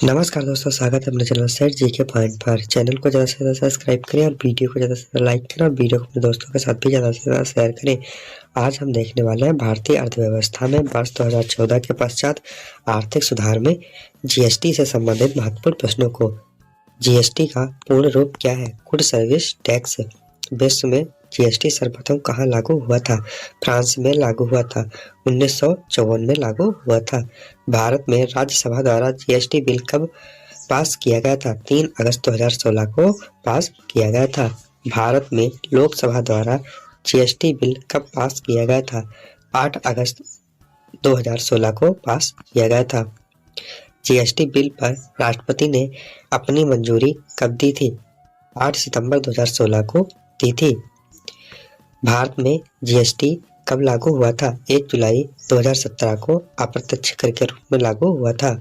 नमस्कार दोस्तों, स्वागत है अपने चैनल सेट जी के पॉइंट पर। चैनल को ज़्यादा से ज़्यादा सब्सक्राइब करें और वीडियो को ज़्यादा से ज़्यादा लाइक करें और वीडियो को अपने दोस्तों के साथ भी ज़्यादा से ज़्यादा शेयर करें। आज हम देखने वाले हैं भारतीय अर्थव्यवस्था में वर्ष 2014 के पश्चात आर्थिक सुधार में जीएसटी से संबंधित महत्वपूर्ण प्रश्नों को। जीएसटी का पूर्ण रूप क्या है? Good service tax. विश्व में जीएसटी सर्वप्रथम कहाँ लागू हुआ था? फ्रांस में लागू हुआ था। 1954 में लागू हुआ था। भारत में राज्यसभा द्वारा जीएसटी बिल कब पास किया गया था? 3 अगस्त 2016 को पास किया गया था। भारत में लोकसभा द्वारा जीएसटी बिल कब पास किया गया था? 8 अगस्त 2016 को पास किया गया था। जीएसटी बिल पर राष्ट्रपति ने अपनी मंजूरी कब दी थी? 8 सितंबर 2016 को दी थी। भारत में जीएसटी कब लागू हुआ था? 1 जुलाई 2017 को अप्रत्यक्ष कर के रूप में लागू हुआ था।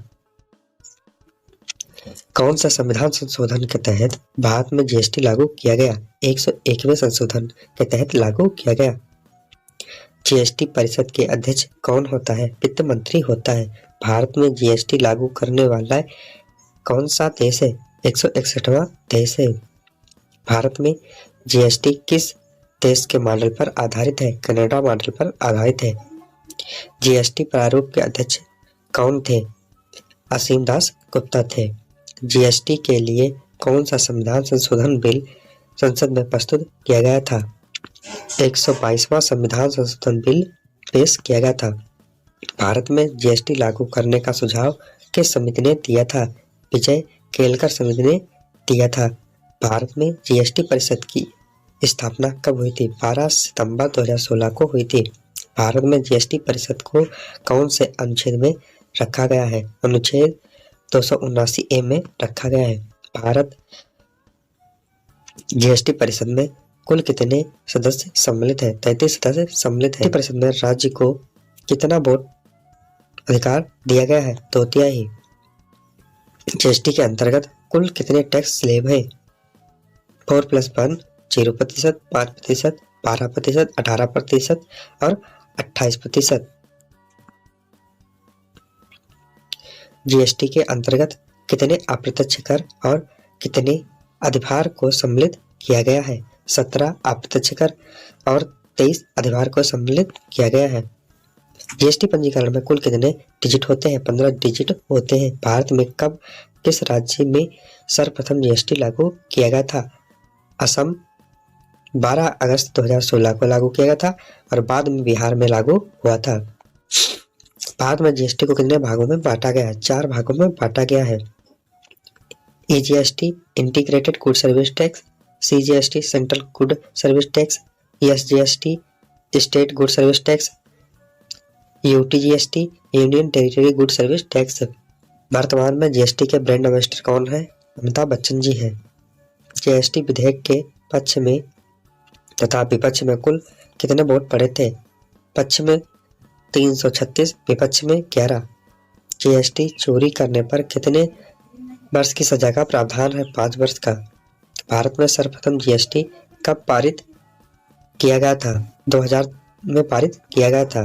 कौन सा संविधान संशोधन के तहत भारत में जीएसटी लागू किया गया? 101वें संशोधन के तहत लागू किया गया। जीएसटी परिषद के अध्यक्ष कौन होता है? वित्त मंत्री होता है। भारत में जीएसटी लागू करने वाला कौन सा देश है? 161वां देश है। भारत में जीएसटी किस देश के मॉडल पर आधारित है? कनाडा मॉडल पर आधारित है। जीएसटी प्रारूप के अध्यक्ष कौन थे? असीम दास गुप्ता थे। जीएसटी के लिए कौन सा संविधान संशोधन बिल संसद में प्रस्तुत किया गया था? 122वां संविधान संशोधन बिल पेश किया गया था। भारत में जीएसटी लागू करने का सुझाव किस समिति ने दिया था? विजय केलकर समिति ने दिया था। भारत में जीएसटी परिषद की स्थापना कब हुई थी? 12 सितंबर 2016 को हुई थी। भारत में जीएसटी परिषद को कौन से अनुच्छेद में रखा गया है? अनुच्छेद 279A में रखा गया है। भारत जीएसटी परिषद में कुल कितने सदस्य सम्मिलित हैं? 33 सदस्य सम्मिलित हैं। परिषद में राज्य को कितना वोट अधिकार दिया गया है? 2/3। जीएसटी के अंतर्गत कुल कितने टैक्स स्लैब हैं? 4+1 0%, 5%, 12%, 18% और 28%। जीएसटी के अंतर्गत कितने अप्रत्यक्ष कर और कितने अधिभार को सम्मिलित किया गया है? 17 अप्रत्यक्ष कर और 23 अधिभार को सम्मिलित किया गया है। जीएसटी पंजीकरण में कुल कितने डिजिट होते हैं? 15 डिजिट होते हैं। भारत में कब किस राज्य में सर्वप्रथम जीएसटी लागू किया गया था? असम 12 अगस्त 2016 को लागू किया गया था और बाद में बिहार में लागू हुआ था। भारत में जीएसटी को कितने भागों में बांटा गया है? 4 भागों में बांटा गया है। IGST integrated good service tax, CGST central good service tax, SGST state good service tax, UTGST union territory good service tax. वर्तमान में जीएसटी के ब्रांड एम्बेसडर कौन है? अमिताभ बच्चन जी है। जीएसटी विधेयक के पक्ष में तथा विपक्ष में कुल कितने वोट पड़े थे? पक्ष में 336, विपक्ष में 11। जीएसटी चोरी करने पर कितने वर्ष की सजा का प्रावधान है? 5 वर्ष का। भारत में सर्वप्रथम जीएसटी कब पारित किया गया था? 2000 में पारित किया गया था।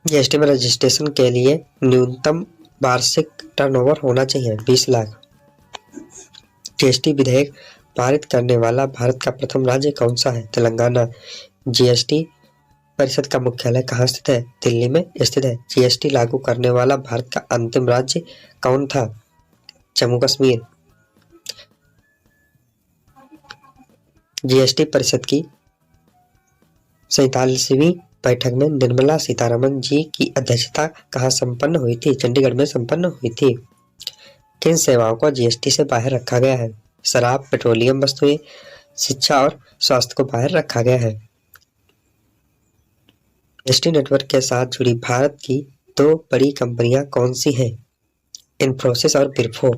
जीएसटी में रजिस्ट्रेशन के लिए न्यूनतम वार्षिक टर्नओवर होना चाहिए 20 लाख। जीएसटी विधेयक पारित करने वाला भारत का प्रथम राज्य कौन सा है? तेलंगाना। जीएसटी परिषद का मुख्यालय कहाँ स्थित है? दिल्ली में स्थित है। जीएसटी लागू करने वाला भारत का अंतिम राज्य कौन था? जम्मू कश्मीर। जीएसटी परिषद की 47वीं बैठक में निर्मला सीतारमण जी की अध्यक्षता कहाँ संपन्न हुई थी? चंडीगढ़ में संपन्न हुई थी। किन सेवाओं को जीएसटी से बाहर रखा गया है? शराब, पेट्रोलियम वस्तुएं, शिक्षा और स्वास्थ्य को बाहर रखा गया है। जीएसटी नेटवर्क के साथ जुड़ी भारत की 2 बड़ी कंपनियां कौन सी हैं? इन्फोसिस और विप्रो।